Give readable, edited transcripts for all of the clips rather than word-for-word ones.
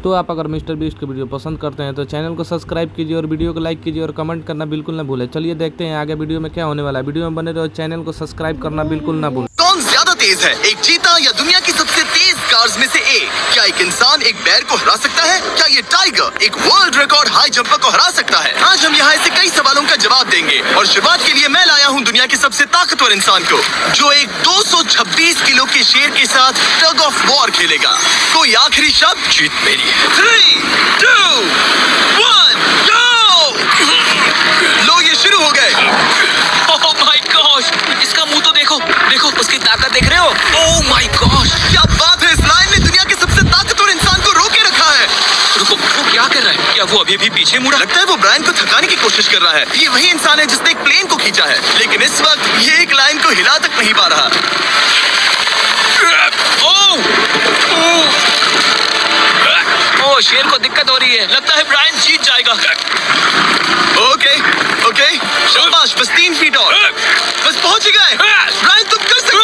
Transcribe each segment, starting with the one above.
तो आप अगर मिस्टर बीस्ट की वीडियो पसंद करते हैं तो चैनल को सब्सक्राइब कीजिए और वीडियो को लाइक कीजिए और कमेंट करना बिल्कुल ना भूलें। चलिए देखते हैं आगे वीडियो में क्या होने वाला है। वीडियो में बने रहो, चैनल को सब्सक्राइब करना बिल्कुल ना भूलें। कौन ज्यादा तेज है, एक चीता या दुनिया की सबसे तेज कार्स में से एक? क्या एक इंसान एक बैर को हरा सकता है? क्या ये टाइगर एक वर्ल्ड रिकॉर्ड हाई जंपर को हरा सकता है? आज हम यहाँ ऐसे कई सवालों का जवाब देंगे और शुरुआत के लिए मैं लाया हूँ दुनिया के सबसे ताकतवर इंसान को, जो एक 226 किलो के शेर के साथ टग ऑफ वॉर खेलेगा। कोई आखिरी शब्द? जीत मेरी है। 3, 2, 1, go! लो ये शुरू हो गए। Oh my gosh! इसका मुंह तो देखो, देखो उसकी ताकत देख रहे हो? Oh my gosh! क्या बात है, इस लाइन ने दुनिया के सबसे ताकतवर इंसान को रोके रखा है। रुको, वो क्या कर रहा है? क्या वो अभी भी पीछे मुड़ा? लगता है वो ब्रायन को थकाने की कोशिश कर रहा है। ये वही इंसान है जिसने एक प्लेन को खींचा है, लेकिन इस वक्त ये एक लाइन को हिला तक नहीं पा रहा। ओह, शेर को दिक्कत हो रही है। लगता है ब्रायन जीत जाएगा। ओके, ओके, शाबाश, बस 3 फीट और, बस पहुंच गए। ब्रायन तुम कर सकते हो।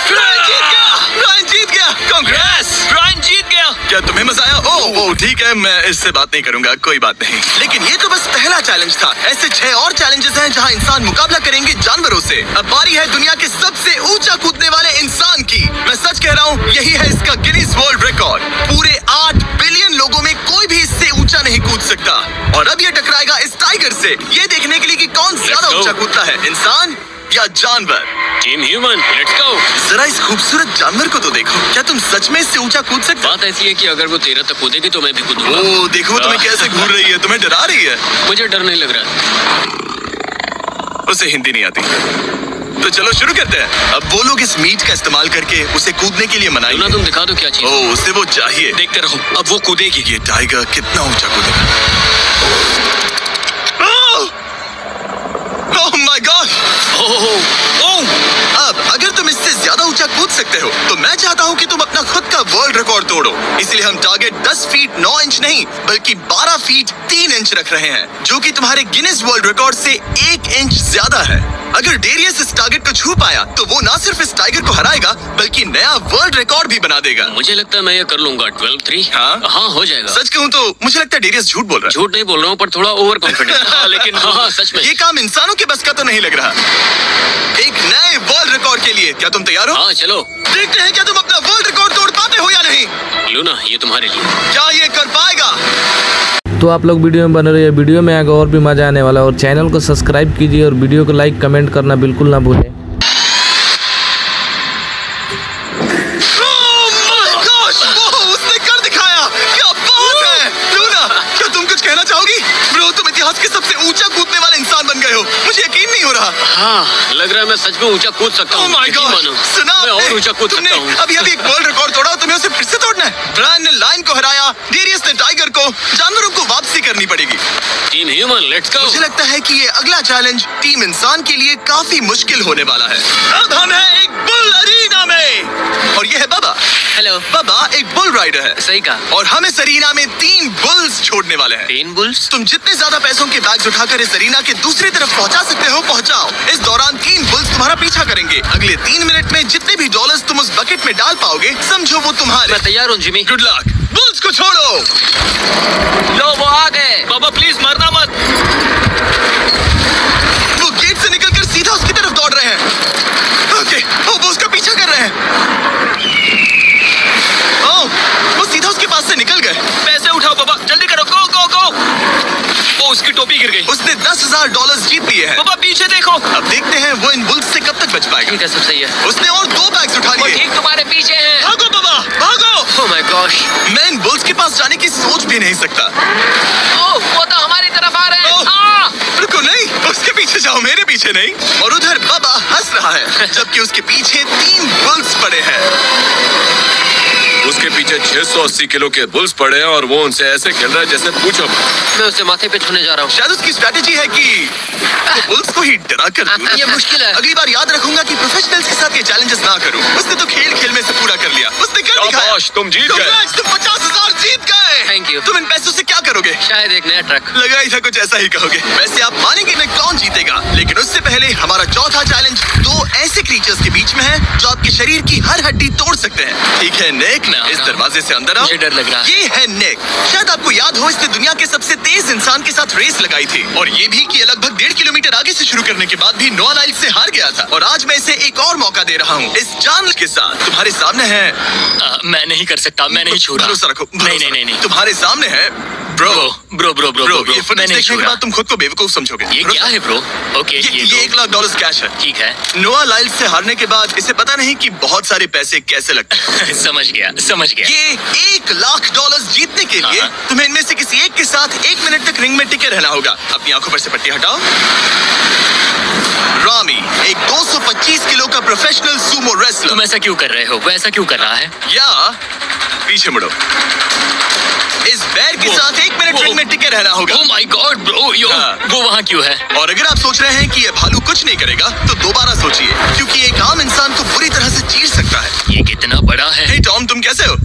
ब्रायन जीत गया, ब्रायन जीत गया। कांग्रेस, ब्रायन जीत गया। क्या तुम्हें मजा आया? ओह ठीक है, मैं इससे बात नहीं करूंगा, कोई बात नहीं। लेकिन ये तो बस पहला चैलेंज था। ऐसे 6 और चैलेंजेस हैं जहां इंसान मुकाबला करेंगे जानवरों से। अब बारी है दुनिया के सबसे ऊंचा कूदने वाले इंसान की। मैं सच कह रहा हूँ, यही है इसका गिनीज वर्ल्ड रिकॉर्ड। पूरे 8 बिलियन लोगों में कोई भी इससे ऊंचा नहीं कूद सकता। और अब ये टकराएगा इस टाइगर से, ये देखने के लिए कि कौन ज्यादा ऊंचा कूदता है, इंसान या जानवर। Team human, let's go. जरा इस खूबसूरत जानवर को तो देखो। क्या तुम सच में इससे ऊंचा कूद सकते? बात ऐसी है कि अगर वो 13 तक कूदेगी तो मैं भी कूदूंगा। ओह देखो तुम्हें कैसे घूर रही है, तुम्हें डरा रही है। मुझे डर नहीं लग रहा। उसे हिंदी नहीं आती, तो चलो शुरू करते हैं। अब वो लोग इस मीट का इस्तेमाल करके उसे कूदने के लिए मनाएंगे। तुम दिखा दो क्या चीज। ओह उसे वो चाहिए। देखते रहो, अब वो कूदेगी। ये टाइगर कितना ऊंचा कूदेगा। Oh my God. अब अगर तुम इससे ज्यादा ऊंचा कूद सकते हो तो मैं चाहता हूं कि तुम अपना खुद का वर्ल्ड रिकॉर्ड तोड़ो। इसलिए हम टारगेट 10 फीट 9 इंच नहीं बल्कि 12 फीट 3 इंच रख रहे हैं, जो कि तुम्हारे गिनीज वर्ल्ड रिकॉर्ड से 1 इंच ज्यादा है। अगर डेरियस इस टारगेट को छू पाया तो वो ना सिर्फ इस टाइगर को हराएगा बल्कि नया वर्ल्ड रिकॉर्ड भी बना देगा। मुझे लगता है मैं ये कर लूंगा। 12-3। हाँ हो जाएगा। सच कहूँ तो मुझे लगता है डेरियस झूठ बोल रहा है। झूठ नहीं बोल रहा हूँ, पर थोड़ा ओवर कॉन्फिडेंस। लेकिन हाँ सच में ये काम इंसानों के बस का तो नहीं लग रहा। एक नए वर्ल्ड रिकॉर्ड के लिए क्या तुम तैयार हो? हाँ चलो देखते हैं क्या तुम अपना वर्ल्ड रिकॉर्ड तोड़ पाते हो या नहीं। लूना, ये तुम्हारे लिए। क्या ये कर पाएगा? तो आप लोग वीडियो में बने रहिए, वीडियो में आगे और भी मजा आने वाला है। और चैनल को सब्सक्राइब कीजिए और वीडियो को लाइक कमेंट करना बिल्कुल ना भूलें। उसने कर दिखाया, क्या बात है। लूना, क्या तुम कुछ कहना चाहोगी? ब्रो तुम इतिहास के सबसे ऊंचा कूदने वाले इंसान बन गए हो, मुझे यकीन नहीं हो रहा। हाँ लग रहा है मैं सच में ऊंचा कूद सकता हूँ। सुना मैं और ऊंचा कूद सकता हूँ। अभी एक वर्ल्ड रिकॉर्ड तोड़ा, तुम्हें उसे फिर से तोड़ना है। ब्रायन ने लाइन को हराया, डेरियस ने टाइगर को, जानवरों को वापसी करनी पड़ेगी। Team human, let's go. मुझे लगता है कि ये अगला चैलेंज टीम इंसान के लिए काफी मुश्किल होने वाला है। अब हम हैं एक बुल अरीना में और ये है बाबा। हेलो। बाबा एक बुल राइडर है। सही कहा। और हम इस अरीना में 3 बुल्स छोड़ने वाले हैं। 3 बुल्स? तुम जितने ज्यादा पैसों के बैग्स उठाकर इस अरीना के दूसरी तरफ पहुंचा सकते हो पहुंचाओ। इस दौरान 3 बुल्स तुम्हारा पीछा करेंगे। अगले 3 मिनट में जितने भी डॉलर्स तुम उस बकेट में डाल पाओगे समझो वो तुम्हारे। मैं तैयार हूँ जिमी। Good luck. बुल्स को छोड़ो। लो वो आ गए। बाबा प्लीज मरना मत। वो गेट से निकलकर सीधा उसकी तरफ दौड़ रहे हैं। ओके, वो उसका पीछा कर रहे हैं। वो सीधा उसके पास से निकल गए। पैसे उठाओ बाबा, जल्दी करो, गो गो गो। वो उसकी टोपी गिर गई। उसने $10,000 जीत लिए हैं। बाबा पीछे देखो। अब देखते हैं वो इन बुल्स से कब तक बच पाएगा। ठीक है, सब सही है। उसने और 2 बैग्स उठा लिए। ठीक तुम्हारे पीछे हैं। भागो बाबा, भागो। ओह माय गॉश, मैं इन बुल्स के पास जाने की सोच भी नहीं सकता। ओह वो तो हमारी तरफ आ रहे हैं। रुको, नहीं उसके पीछे जाओ, मेरे पीछे नहीं। और उधर बाबा हंस रहा है जबकि उसके पीछे 3 बुल्स पड़े हैं। उसके पीछे 680 किलो के बुल्स पड़े हैं और वो उनसे ऐसे खेल रहा है जैसे पूछो। मैं उसे माथे पे छूने जा रहा हूँ। शायद उसकी स्ट्रेटेजी है कि वो बुल्स को ही डरा कर दूं। ये मुश्किल है। अगली बार याद रखूंगा कि प्रोफेशनल्स के साथ ये चैलेंजेस ना करूं। उसने तो खेल खेल में से पूरा कर लिया। उसने कर दिखाया। शाबाश, तुम जीत गए। तुम 50,000 जीत गए। Thank you. तुम इन पैसों से क्या करोगे? शायद एक नया ट्रक। लगा ही था कुछ ऐसा ही कहोगे। वैसे आप मानेंगे मैं कौन जीतेगा, लेकिन उससे पहले हमारा चौथा चैलेंज 2 ऐसे क्रीचर्स के बीच बीच में है जो आपके शरीर की हर हड्डी तोड़ सकते हैं। ठीक है निक, इस दरवाजे से अंदर आओ। मुझे डर लग रहा है। ये है निक। शायद आपको याद हो, इसने दुनिया के सबसे तेज इंसान के साथ रेस लगाई थी, और ये भी कि लगभग 1.5 किलोमीटर आगे से शुरू करने के बाद भी नोआ लाइल्स से हार गया था। और आज मैं इसे एक और मौका दे रहा हूँ इस चैलेंज के साथ। तुम्हारे सामने है मैं नहीं कर सकता, मैं नहीं छू रहा। भरोसा रखो, नहीं। तुम्हारे सामने है ब्रो। ये फुटेज देखने के बाद तुम खुद को बेवकूफ समझोगे। ये क्या है ब्रो? ओके, ये $1 लाख कैश है। ठीक है। नोआ लाइल्स से हारने के बाद इसे पता नहीं कि बहुत सारे पैसे कैसे लगते हैं। समझ गया। ये $1 लाख जीतने के लिए तुम्हें इनमें से किसी एक के साथ 1 मिनट तक रिंग में टिके रहना होगा। अपनी आंखों पर से पट्टी हटाओ। रामी एक 225 किलो का प्रोफेशनल सूमो रेसलर। तुम ऐसा क्यों कर रहे हो? वो ऐसा क्यों कर रहा है? या पीछे मुड़ो। इस बैर के साथ 1 मिनट रिंग में टिके रहना होगा। ओह माय गॉड ब्रो, वो वहाँ क्यों है? और अगर आप सोच रहे हैं कि ये भालू कुछ नहीं करेगा तो दोबारा सोचिए, क्योंकि एक आम इंसान को बुरी तरह से चीर सकता है। ये कितना बड़ा है? हे टॉम, तुम कैसे हो?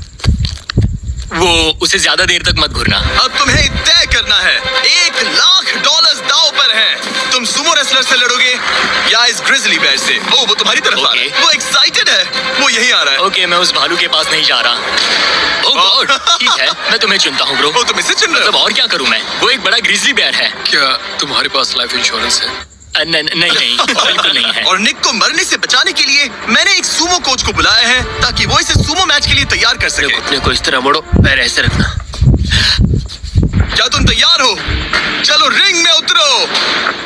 वो उसे ज्यादा देर तक मत घूरना। अब तुम्हें तय करना है। $1 लाख दांव पर है। तुम सुमो रेसलर से लड़ोगे या इस ग्रिजली बेयर से? ओ, वो तुम्हारी तरफ आ रहा है। वो एक्साइटेड है, वो यही आ रहा है। ओके, मैं उस भालू के पास नहीं जा रहा। ओह गॉड, ठीक है, मैं तुम्हें चुनता हूँ ब्रो। ओ, तुम इसे चुन रहे हो? और क्या करूँ मैं? वो एक बड़ा ग्रिजली बेयर है। क्या तुम्हारे पास लाइफ इंश्योरेंस है? नहीं, बिल्कुल नहीं है। और निक को मरने से बचाने के लिए मैंने एक सुमो कोच को बुलाया है ताकि वो इसे सुमो मैच के लिए तैयार कर सके। अपने को इस तरह मोड़ो, पैर ऐसे रखना। क्या तुम तैयार हो? चलो रिंग में उतरो।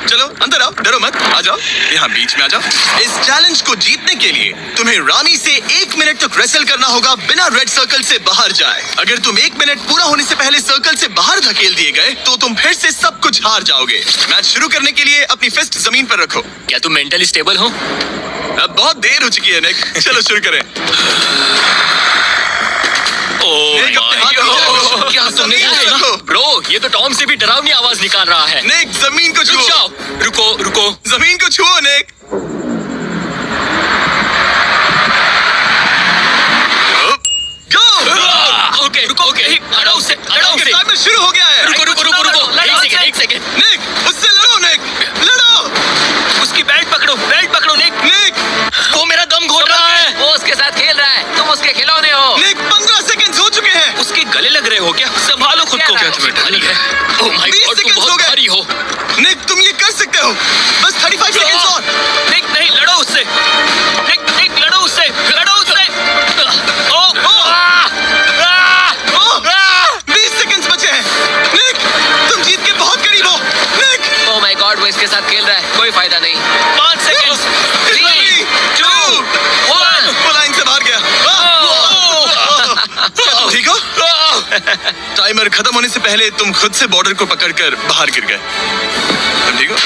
चलो अंदर आओ, डरो मत, आ जाओ यहाँ बीच में आ जाओ। इस चैलेंज को जीतने के लिए तुम्हें रामी से 1 मिनट तक रेसल करना होगा बिना रेड सर्कल से बाहर जाए। अगर तुम 1 मिनट पूरा होने से पहले सर्कल से बाहर धकेल दिए गए तो तुम फिर से सब कुछ हार जाओगे। मैच शुरू करने के लिए अपनी फिस्ट जमीन पर रखो। क्या तुम मेंटली स्टेबल हो? अब बहुत देर हो चुकी है निक, चलो शुरू करें। क्या तुमने सुना? ब्रो, ये तो टॉम से भी डरावनी आवाज निकाल रहा है। निक, जमीन को छुओ। रुको, जमीन को छुओ निक। ओके, हटाओ उसे। टाइमर शुरू हो गया है। रुको। एक सेकंड। निक, उससे लड़ो निक, लड़ो। उसकी बेल्ट पकड़ो निक। वो मेरा दम घोट रहा है। वो उसके साथ खेल रहा है, तुम उसके खिलौने हो। निक, 15 सेकंड हो चुके हैं। उसके गले लग रहे हो क्या? संभालो खुद को। क्या तुम्हें डर है? ओह माय गॉड, तुम बहुत भारी हो। निक, तुम ये कर सकते हो। बस 35 सेकंड और। निक, नहीं, लड़ो उससे। निक, लड़ो उससे। 20 सेकंड बचे हैं। निक, तुम जीत के बहुत करीब हो। निक, ओह माय गॉड, वो इसके साथ खेल रहा है, कोई फायदा नहीं। 5 सेकंड। 3, 2, 1। वो लाइन से बाहर गया। तुम ठीक हो? टाइमर खत्म होने से पहले तुम खुद से बॉर्डर को पकड़कर बाहर गिर गए। तुम ठीक हो?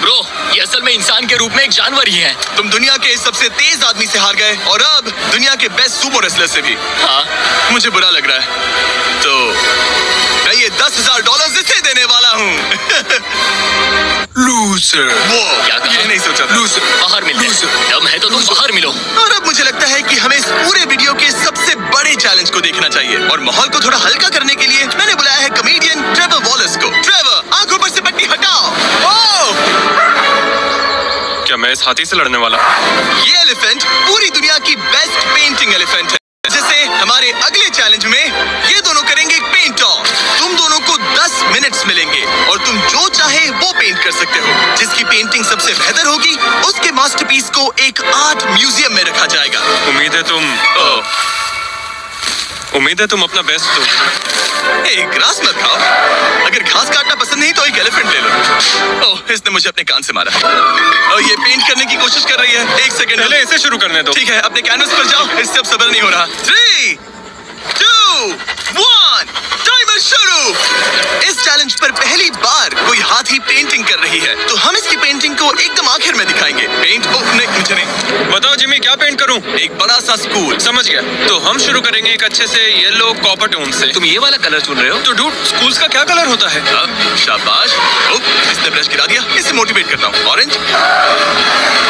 ब्रो, ये असल में इंसान के रूप में एक जानवर ही है। तुम दुनिया के सबसे तेज आदमी से हार गए और अब दुनिया के बेस्ट सुमो रेसलर से भी। हाँ, मुझे बुरा लग रहा है, तो मैं ये $10,000 इसे देने वाला हूँ। लूजर। वो क्या कहा? ये नहीं सोचा था। लूजर। बाहर मिलते हैं। दम है तो तुम बाहर मिलो। और अब मुझे लगता है कि हमें इस पूरे वीडियो के सबसे बड़े चैलेंज को देखना चाहिए, और माहौल को थोड़ा हल्का करने के लिए मैंने बुलाया है कॉमेडियन ट्रेवर वॉलेस को। ट्रेवर, आंखों पर से पट्टी हटाओ। क्या मैं इस हाथी से लड़ने वाला? ये एलिफेंट पूरी दुनिया की बेस्ट पेंटिंग एलिफेंट है। जैसे हमारे अगले चैलेंज में ये दोनों करेंगे एक पेंट ऑफ। तुम दोनों को 10 मिनट्स मिलेंगे और तुम जो चाहे वो पेंट कर सकते हो। जिसकी पेंटिंग सबसे बेहतर होगी उसके मास्टरपीस को एक आर्ट म्यूजियम में रखा जाएगा। उम्मीद है तुम अपना बेस्ट दो। ग्रास मत खाओ। अगर घास काटना पसंद नहीं तो एक एलिफेंट ले लो। ओह, इसने मुझे अपने कान से मारा। और ये पेंट करने की कोशिश कर रही है। 1 सेकंड, पहले इसे शुरू करने दो। ठीक है, अपने कैनवस पर जाओ। इससे अब सब्र नहीं हो रहा। 3, 2, 1, टाइमर शुरू। इस चैलेंज पर पहली बार कोई हाथी पेंटिंग कर रही है, तो हम इसकी पेंटिंग को एकदम आखिर में दिखाएंगे। पेंट नहीं, मुझे नहीं। बताओ जिमी, क्या पेंट करूं? एक बड़ा सा स्कूल। समझ गया। तो हम शुरू करेंगे एक अच्छे से येलो कॉपर टोन से। तुम ये वाला कलर चुन रहे हो? तो डूड, स्कूल्स का क्या कलर होता है? शाबाश। इसने ब्रश गिरा दिया। इसे मोटिवेट करता हूँ। ऑरेंज।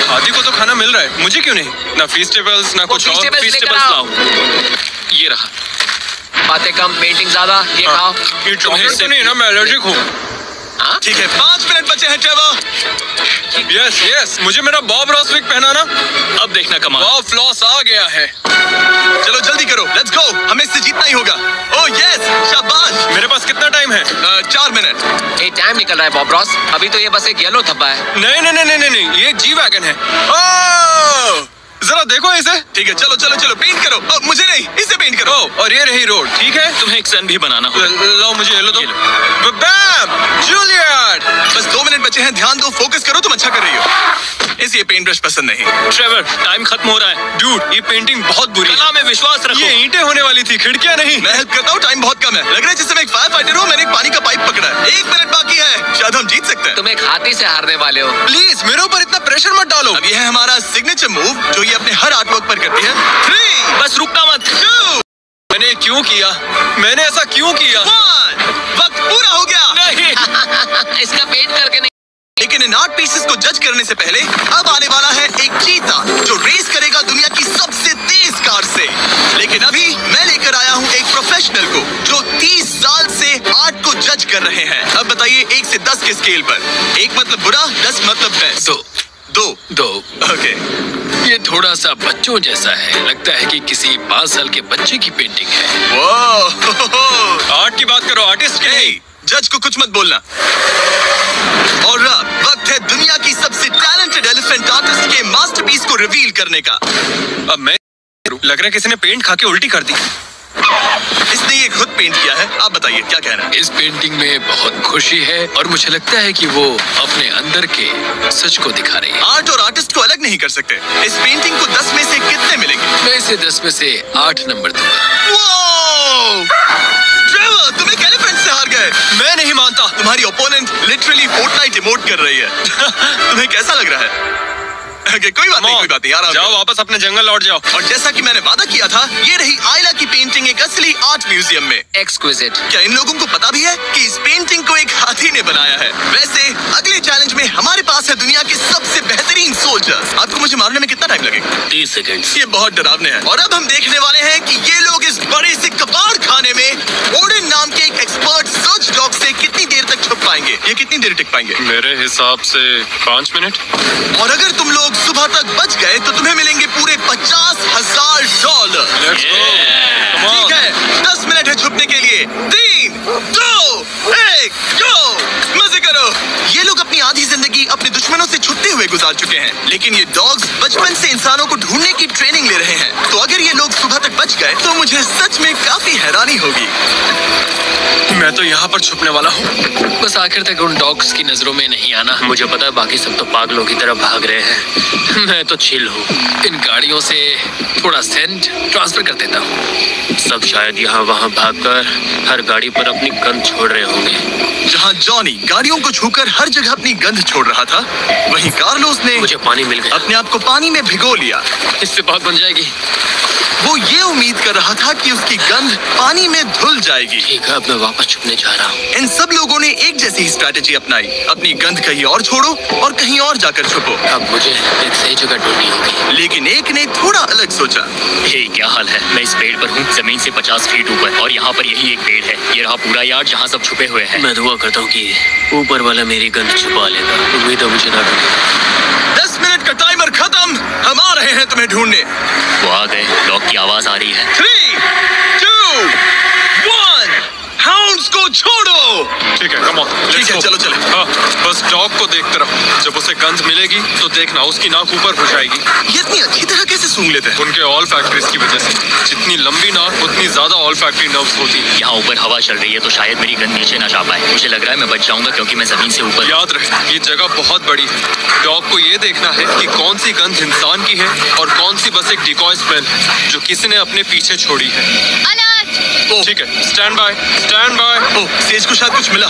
हाथी को तो खाना मिल रहा है, मुझे क्यों नहीं? ना फीस्टेबल्स ना कुछ और। फीस्टेबल्स लाओ। ये रहा। बातें कम, पेंटिंग ज्यादा। ये खाओ। तुम्हें इससे नहीं ना, मैं एलर्जिक हूँ। ठीक है, 5 मिनट बचे बचे हैं ट्रेवर। यस यस, मुझे मेरा बॉब रॉस विग पहनाना। अब देखना कमाल। वाह, फ्लॉस आ गया है। चलो जल्दी करो, लेट्स गो, हमें इससे जीतना ही होगा। ओह यस, शाबाश। मेरे पास कितना टाइम है? 4 मिनट। ये टाइम निकल रहा है बॉब रॉस। अभी तो ये बस एक येलो धब्बा है। नहीं, ये एक जी वैगन है। ओह, जरा देखो इसे। ठीक है, चलो चलो चलो, पेंट करो। अब मुझे नहीं, इसे पेंट करो। और ये रही रोड, ठीक है? तुम्हें एक सन भी बनाना होगा। लाओ मुझे ये लो दो। बैम, जूलियट। बस 2 मिनट बचे हैं, ध्यान दो, फोकस करो, तुम अच्छा कर रही हो। इसे ये पेंट ब्रश पसंद नहीं। ट्रेवर, टाइम खत्म हो रहा है। डूड, ये पेंटिंग बहुत बुरी है। कला में विश्वास रखो। ये ईंटें होने वाली थी, खिड़कियां नहीं। मैं हेल्प करता हूँ, टाइम बहुत कम है। लग रहा है जैसे मैं एक फायर फाइटर हूँ, मैंने एक पानी का पाइप पकड़ा है। 1 मिनट बाकी है, शायद हम जीत सकते हैं। तुम एक हाथी से हारने वाले हो। प्लीज मेरे ऊपर इतना प्रेशर मत डालो। अब ये है हमारा सिग्नेचर मूव, जो ये अपने हर आर्टवर्क पर करती है। 3, बस रुकना मत। 2, मैंने क्यों किया? मैंने ऐसा क्यों किया? 1, वक्त पूरा हो गया। नहीं। इसका पेंट करके नहीं। लेकिन इन आर्ट पीसेस को जज करने से पहले अब आने वाला है एक चीता जो रेस करेगा दुनिया की सबसे तेज कार से। लेकिन अभी मैं लेकर आया हूँ एक प्रोफेशनल को जो 30 साल से आर्ट को जज कर रहे हैं। अब बताइए 1 से 10 के स्केल पर। 1 मतलब बुरा, 10 मतलब बेस्ट। 2 ओके। ये थोड़ा सा बच्चों जैसा है। लगता है कि किसी 5 साल के बच्चे की पेंटिंग है। वो आर्ट की बात करो, आर्टिस्ट की नहीं। जज को कुछ मत बोलना। और अब वक्त है दुनिया की सबसे टैलेंटेड एलिफेंट आर्टिस्ट के मास्टरपीस को रिवील करने का। अब मैं लग रहा है किसी ने पेंट खा के उल्टी कर दी। इसने ये खुद पेंट किया है। आप बताइए क्या कहना है? इस पेंटिंग में बहुत खुशी है और मुझे लगता है कि वो अपने अंदर के सच को दिखा रही है। आर्ट और आर्टिस्ट को अलग नहीं कर सकते। इस पेंटिंग को 10 में से कितने मिलेंगे? मैं इसे 10 में से 8 नंबर दूंगा। वो ट्रेवर, तुम एक एलिफेंट से हार गए। मैं नहीं मानता। तुम्हारी ओपोनेंट लिटरली फोर्टनाइट इमोट कर रही है। तुम्हें कैसा लग रहा है? कोई बात नहीं, आराम जाओ, वापस अपने जंगल लौट जाओ। और जैसा कि मैंने वादा किया था, ये रही आयला की पेंटिंग एक असली आर्ट म्यूजियम में। एक्सक्विजिट। क्या इन लोगों को पता भी है कि इस पेंटिंग को एक हाथी ने बनाया है? वैसे अगले चैलेंज में हमारे पास है दुनिया के सबसे बेहतरीन सोल्जर्स। आपको मुझे मारने में कितना टाइम लगेगा? 30 सेकंड। ये बहुत डरावने है। और अब हम देखने वाले हैं कि ये लोग इस बड़े से कबाड़ खाने में ओडिन नाम के एक एक्सपर्ट सर्च डॉग से कितनी देर तक छुप पाएंगे। ये कितनी देर टिक पाएंगे? मेरे हिसाब से 5 मिनट। और अगर तुम लोग सुबह तक बच गए तो तुम्हें मिलेंगे पूरे $50,000। Let's go. ठीक है, 10 मिनट है छुपने के लिए। 3, 2, 1, गो। मजे करो। ये लोग अपनी आधी जिंदगी अपने दुश्मनों से छुपते हुए गुजार चुके हैं, लेकिन ये डॉग्स बचपन से इंसानों को ढूंढने की ट्रेनिंग ले रहे हैं। तो अगर ये लोग सुबह तक बच गए तो मुझे सच में काफी हैरानी होगी। मैं तो यहाँ पर छुपने वाला हूँ। बस आखिर तक उन डॉग्स की नजरों में नहीं आना। मुझे पता है बाकी सब तो पागलों की तरह भाग रहे हैं। मैं तो चिल हूँ। इन गाड़ियों से थोड़ा सेंट ट्रांसफर कर देता हूँ। सब शायद यहाँ वहाँ भागकर हर गाड़ी पर अपनी गंध छोड़ रहे होंगे। जहाँ जॉनी गाड़ियों को छूकर हर जगह अपनी गंध छोड़ रहा था, वहीं कार्लोस ने मुझे पानी मिल गया। अपने आप को पानी में भिगो लिया। इससे बहुत बन जाएगी। वो ये उम्मीद कर रहा था कि उसकी गंध पानी में धुल जाएगी। ठीक है, अब मैं वापस छुपने जा रहा हूँ। इन सब लोगों ने एक जैसी स्ट्रैटेजी अपनाई। अपनी गंध कहीं और छोड़ो और कहीं और जाकर छुपो। अब मुझे एक सही जगह ढूंढनी होगी। लेकिन एक ने थोड़ा अलग सोचा। हे, क्या हाल है? मैं इस पेड़ पर हूँ, जमीन से 50 फीट ऊपर, और यहाँ पर यही एक पेड़ है। ये रहा पूरा यार्ड जहाँ सब छुपे हुए हैं। मैं दुआ करता हूँ कि ऊपर वाला मेरी गंध छुपा लेगा। उम्मीद है मुझे ना ढूंढे। 10 मिनट का टाइमर खत्म। हम आ रहे हैं तुम्हें ढूंढने। वो आ गए। डॉग की आवाज आ रही है। 3, 2, 1, हाउंड्स को छोड़ो। ठीक है, कम ऑन। ठीक है, चलो चले। हाँ, बस डॉग को देखते रहो। जब उसे गंध मिलेगी तो देखना उसकी नाक ऊपर हो जाएगी। ये इतनी अच्छी तरह कैसे सूंघ लेते हैं? उनके ऑल फैक्ट्रीज की वजह से। जितनी लंबी नाक उतनी ज्यादा ऑल फैक्ट्री नर्व्स होती है। यहाँ ऊपर हवा चल रही है तो शायद मेरी गंध नीचे ना जा पाए। मुझे लग रहा है मैं बच जाऊंगा क्योंकि मैं जमीन से ऊपर। याद रहे, ये जगह बहुत बड़ी है। डॉग को ये देखना है कि कौन सी गंध इंसान की है और कौन सी बस एक डिकॉय स्मेल जो किसी ने अपने पीछे छोड़ी है। ओह, ठीक है, stand by, stand by. Oh, says को शायद कुछ मिला।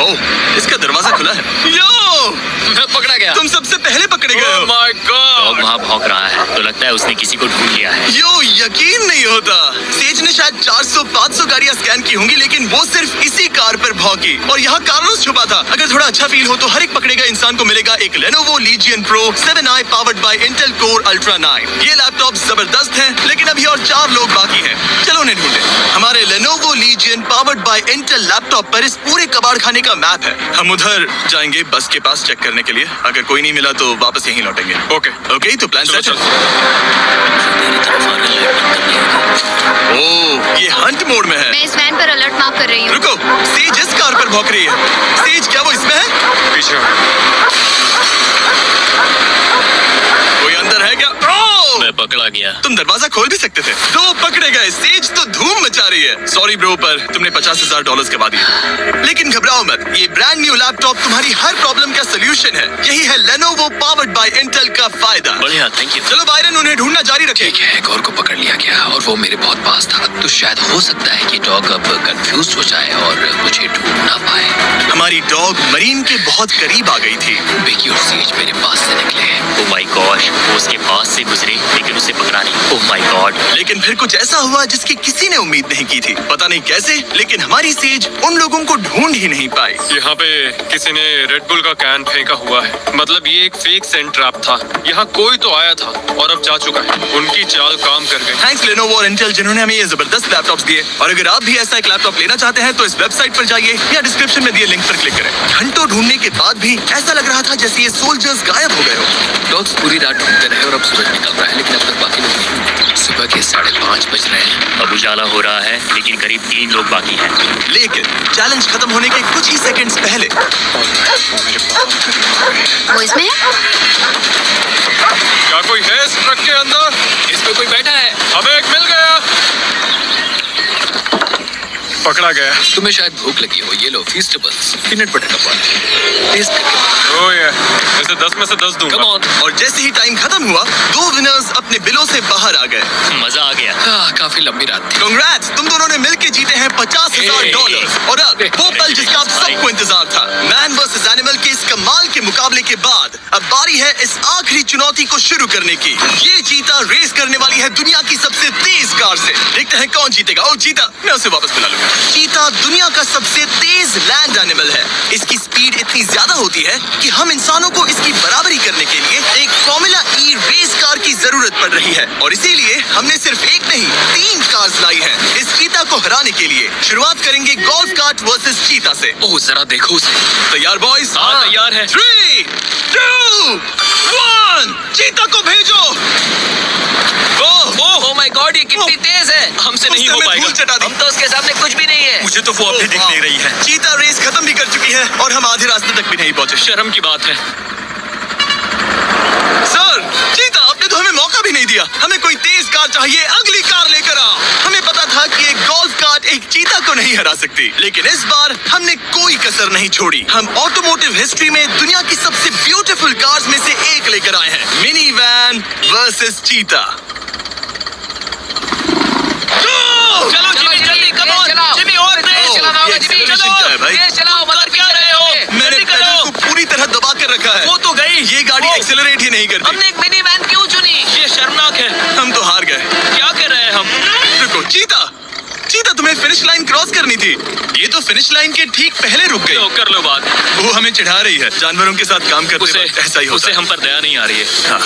ओह, इसका दरवाजा खुला है। यो, मैं पकड़ा गया। तुम सबसे पहले पकड़े गए हो। My dog God. वहाँ भौंक रहा है तो लगता है उसने किसी को ढूंढ लिया है। यो, यकीन नहीं होता। सेज ने शायद 400-500 गाड़ियां स्कैन की होंगी, लेकिन वो सिर्फ इसी कार पर भौंकी। और यहाँ कार्लोस छुपा था। अगर थोड़ा अच्छा फील हो तो हर एक पकड़े गए इंसान को मिलेगा एक Lenovo Legion Pro 7i powered by Intel Core Ultra 9। ये लैपटॉप जबरदस्त हैं, लेकिन अभी और 4 लोग बाकी हैं। चलो उन्हें ढूंढे। हमारे Lenovo Legion million powered by Intel laptop पर इस पूरे कबाड़ खाने का मैप है। हम उधर जाएंगे बस के पास चेक करने के लिए। अगर कोई नहीं मिला तो वापस यहीं लौटेंगे। ओके तो प्लान सेट है। ओह, ये हंट मोड में है। मैं इस वैन पर अलर्ट मार्क कर रही हूँ। रुको, सेज इस कार पर भौंक रही है। सेज, क्या वो इसमें है? पीछे कोई अंदर है क्या? मैं पकड़ा गया। तुम दरवाजा खोल भी सकते थे। दो पकड़े गए। सेज तो धूम मचा रही है। सॉरी ब्रो, पर तुमने $50,000 गवा दिए। लेकिन घबराओ मत, ये ब्रांड न्यू लैपटॉप तुम्हारी हर प्रॉब्लम का सोल्यूशन है। यही है Lenovo पावर्ड बाय इंटेल का फायदा। बढ़िया, थैंक यू। चलो बायरन, उन्हें ढूंढना जारी रखें। ठीक है, एक और को पकड़ लिया गया और वो मेरे बहुत पास था। तो शायद हो सकता है कि डॉग अब कंफ्यूज हो जाए और मुझे ढूंढ ना पाए। हमारी डॉग मरीन के बहुत करीब आ गई थी। बेकी और सेज मेरे पास से निकले। ओह माय गॉड, वो उसके पास से गुजरे लेकिन उसे पकड़ा नहीं। Oh my God. लेकिन फिर कुछ ऐसा हुआ जिसकी किसी ने उम्मीद नहीं की थी। पता नहीं कैसे, लेकिन हमारी सेज उन लोगों को ढूंढ ही नहीं पाई। यहाँ पे किसी ने रेड बुल का कैन फेंका हुआ है। मतलब ये एक फेक सेंट ट्रैप था। यहाँ कोई तो आया था और अब जा चुका है। उनकी चाल काम कर गई। थैंक्स Lenovo और इंटेल जिन्होंने हमें ये जबरदस्त लैपटॉप्स दिए। और अगर आप भी ऐसा एक लैपटॉप लेना चाहते हैं तो इस वेबसाइट पर जाइए या डिस्क्रिप्शन में दिए लिंक पर क्लिक करें। घंटों ढूंढने के बाद भी ऐसा लग रहा था जैसे ये सोल्जर्स गायब हो गए हो। डॉग्स पूरी रात ढूंढते रहे और अब सूरज निकल रहा है लेकिन अब तक बाकी लोग नहीं। सुबह के 5:30 बज रहे हैं। अब उजाला हो रहा है लेकिन करीब 3 लोग बाकी हैं। लेकिन चैलेंज खत्म होने के कुछ ही सेकंड्स पहले वो इसमें है? क्या कोई है इस ट्रक के अंदर? इसमें कोई बैठा है। हमें एक मिल गया। पकड़ा गया। तुम्हें शायद भूख लगी हो। ये लो फीस्टेबल्स, पीनट बटर का पान, टेस्ट करके। ओह ये, इसे 10 में से 10 दूंगा। Come on. और जैसे ही टाइम खत्म हुआ, 2 विनर्स अपने बिलों से बाहर आ गए। मजा आ गया। काफी लंबी रात थी। कांग्रेट्स, तुम दोनों ने मिलके जीते हैं $50,000। और अब वो पल जिसका आप सबको इंतजार था, मैन वर्सेस एनिमल के इस कमाल के मुकाबले के बाद अब बारी है इस आखिरी चुनौती को शुरू करने की। ये चीता रेस करने वाली है दुनिया की सबसे तेज कार से। देखते हैं कौन जीतेगा। ओ चीता, मैं उसे वापस बुला लूंगा। चीता दुनिया का सबसे तेज लैंड एनिमल है। इसकी स्पीड इतनी ज्यादा होती है कि हम इंसानों को इसकी बराबरी करने के लिए एक फॉर्मूला ई रेस कार की जरूरत पड़ रही है। और इसीलिए हमने सिर्फ एक नहीं 3 कार्स लाई हैं इस चीता को हराने के लिए। शुरुआत करेंगे गोल्फ कार्ट वर्सेस चीता से। ओह जरा देखो उसे। तैयार बॉयज? हाँ, तैयार है। 3, 2, 1, चीता को भेजो। ओह माय गॉड, ये कितनी तेज है। हमसे नहीं हो पाएगा। हम तो उसके सामने कुछ भी नहीं है। मुझे तो वो अभी दिख नहीं रही है। चीता रेस खत्म भी कर चुकी है और हम आधे रास्ते तक भी नहीं पहुंचे। शर्म की बात है। सर, चीता आपने तो हमें मौका भी नहीं दिया। हमें कोई तेज कार चाहिए, अगली कार लेकर आओ। हमें पता था कि एक गोल्फ कार्ट एक चीता को नहीं हरा सकती, लेकिन इस बार हमने कोई कसर नहीं छोड़ी। हम ऑटोमोटिव हिस्ट्री में दुनिया की सबसे ब्यूटीफुल कार्स में से एक लेकर आए हैं, मिनी वैन वर्सेस चीता। चलो जिमी, जल्दी कम ऑन जिमी, और तेज चलाना होगा जिमी। चलो तेज चलाओ, मगर क्या रहे हो? मैंने पेडल को पूरी तरह दबा कर रखा है। वो तो गई। ये गाड़ी एक्सेलरेट ही नहीं करती। हमने एक मिनी वैन क्यों चुनी? ये शर्मनाक है। हम तो हार गए। क्या कर रहे हैं हम? रुको चीता, चीता तुम्हें फिनिश लाइन क्रॉस करनी थी। ये तो फिनिश लाइन के ठीक पहले रुक गई। तो कर लो बात। वो हमें चिढ़ा रही है। जानवरों के साथ काम करते वक्त ऐसा ही होता उसे है। हम पर दया नहीं आ रही है। हाँ।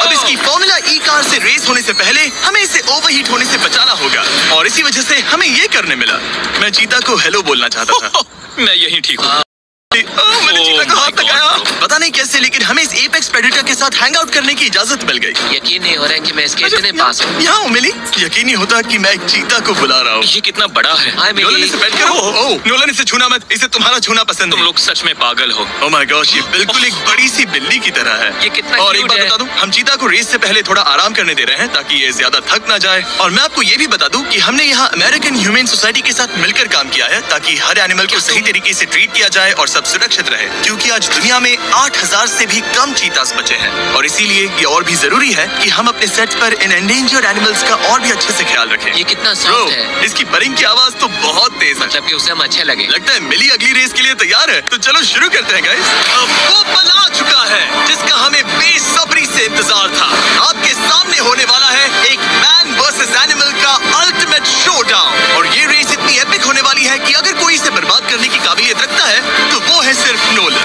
अब इसकी फॉर्मूला ई कार से रेस होने से पहले हमें इसे ओवरहीट होने से बचाना होगा और इसी वजह से हमें ये करने मिला। मैं चीता को हेलो बोलना चाहता था। मैं यहीं ठीक हूँ। मैंने चीता को हाथ लगाया। पता नहीं कैसे, लेकिन हमें इस एपेक्स प्रेडेटर के साथ हैंग आउट करने की इजाजत मिल गई। यकीन नहीं हो रहा है कि मैं इसके इतने पास हूँ। यहाँ मिली। यकीन नहीं होता कि मैं एक चीता को बुला रहा हूँ। ये कितना बड़ा है। नोलन इसे पेट करो। ओह, नोलन इसे छूना मत। इसे तुम्हारा छूना पसंद तुम नहीं। लोग सच में पागल हो। ओह माय गॉश, ये बिल्कुल एक बड़ी सी बिल्ली की तरह है। ये कितना और एक क्यूट बात है। बता दूं, हम चीता को रेस से पहले थोड़ा आराम करने दे रहे हैं ताकि ये ज्यादा थक ना जाए। और मैं आपको ये भी बता दूं कि हमने यहाँ अमेरिकन ह्यूमन सोसाइटी के साथ मिलकर काम किया है ताकि हर एनिमल को सही तरीके से ट्रीट किया जाए और सब सुरक्षित रहे, क्योंकि आज दुनिया में 8000 से भी कम चीतास बचे हैं। और इसीलिए ये और भी जरूरी है कि हम अपने सेट पर इन एंडेंजर्ड एनिमल्स का और भी अच्छे से ख्याल रखें। ये कितना ब्रो, सॉफ्ट है। इसकी बरिंग की आवाज तो बहुत तेज है। मतलब कि उसे हम अच्छे लगे। लगता है मिली अगली रेस के लिए तैयार है। तो चलो शुरू करते हैं गाइस। अब वो पल आ चुका है जिसका हमें बेसब्री से इंतजार था। आपके सामने होने वाला है एक मैन वर्सेस एनिमल का अल्टीमेट शोडाउन। और ये रेस इतनी एपिक होने वाली है कि अगर कोई इसे बर्बाद करने की काबिलियत रखता है तो वो है सिर्फ नोलन।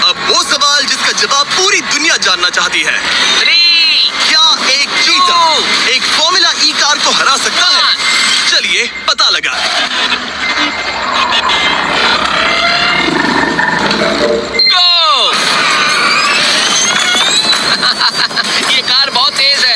अब वो सवाल जिसका जवाब पूरी दुनिया जानना चाहती है, 3, क्या एक चीता एक फॉर्मूला ई कार को हरा सकता है? चलिए पता लगा। गो! ये कार बहुत तेज है।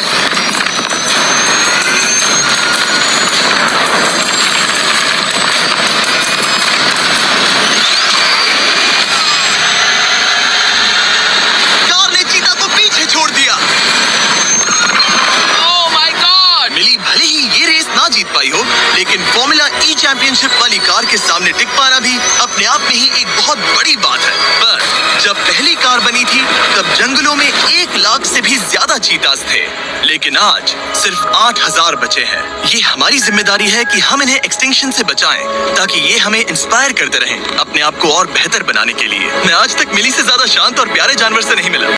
कार ने चीता को पीछे छोड़ दिया। Oh my God! मिली भले ही ये रेस ना जीत पाई हो, लेकिन फॉर्मूला ई चैंपियनशिप वाली कार के सामने टिक पाना भी अपने आप में ही एक बहुत बड़ी बात है। पर जब पहली कार बनी थी तब जंगलों में 1 लाख से भी ज्यादा चीतास थे, लेकिन आज सिर्फ 8000 बचे हैं। ये हमारी जिम्मेदारी है कि हम इन्हें एक्सटिंक्शन से बचाएं, ताकि ये हमें इंस्पायर करते रहें अपने आप को और बेहतर बनाने के लिए। मैं आज तक मिली से ज्यादा शांत और प्यारे जानवर से नहीं मिला।